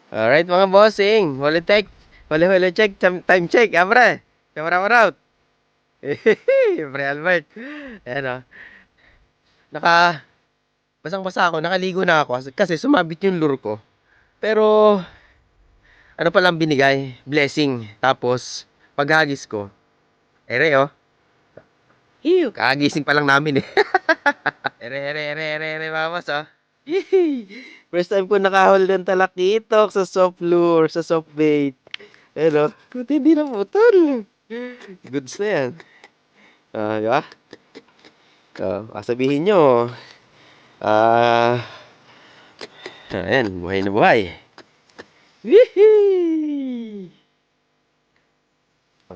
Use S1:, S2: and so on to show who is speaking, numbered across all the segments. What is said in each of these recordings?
S1: Alright mga bossing, huli check, time check, pre. Camera out. Pre Albert. Ayan o. Naka, basang-basa ako, nakaligo na ako kasi sumabit yung lure ko. Pero, ano palang binigay? Blessing. Tapos, paghagis ko, ere oh. Hiyo, kagising pa lang namin eh. Ere, mga boss oh. Yee! First time ko nakahol ng talakitok sa soft lure, sa soft bait. Ano? Buti hindi na putol. Goods na yan. Di ba? Sabihin nyo, ah, ayan, buhay na buhay. Wihee!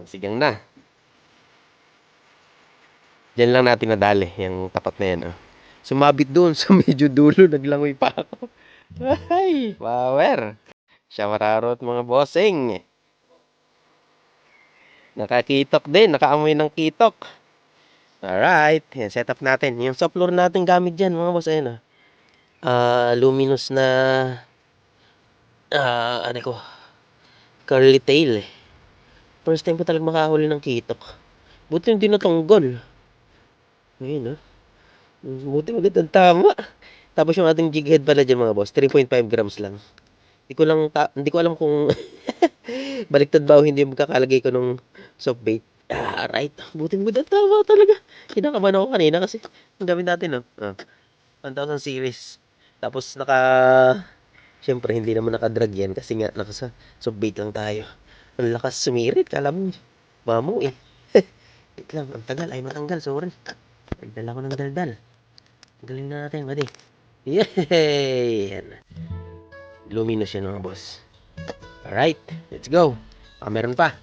S1: Sigang na. Diyan lang natin nadali, yung tapat na yan. Oh. Sumabit doon sa medyo dulo, naglangoy pa ako. Ay, power. Siya mararot mga bossing. Nakakitok din, nakaamoy ng kitok. Alright, yan, set up natin. Yung soft lure natin gamit dyan mga boss, ayun. Luminous na, ano ko, curly tail eh. First time ko talaga makahuli ng kitok. Buti hindi natunggal. Ayun, buti magandang tama. Tapos yung ating jig head pala dyan mga boss, 3.5 grams lang. Hindi ko alam kung baliktad ba o hindi yung magkakalagay ko nung soft bait. Right. Buti magandang tama talaga. Kinakabahan ako kanina kasi ang gamit natin, no? 1000 series. Tapos siyempre hindi naman nakadrag yan kasi nga soft bait lang tayo. Ang lakas sumirit, kala mo. Mamo eh. Wait lang, ang tagal ay matanggal, sorry. Nagdala ko ng daldal. Galing na natin, buddy. Yay! Yan. Luminous yan mga boss. Alright, let's go. Meron pa.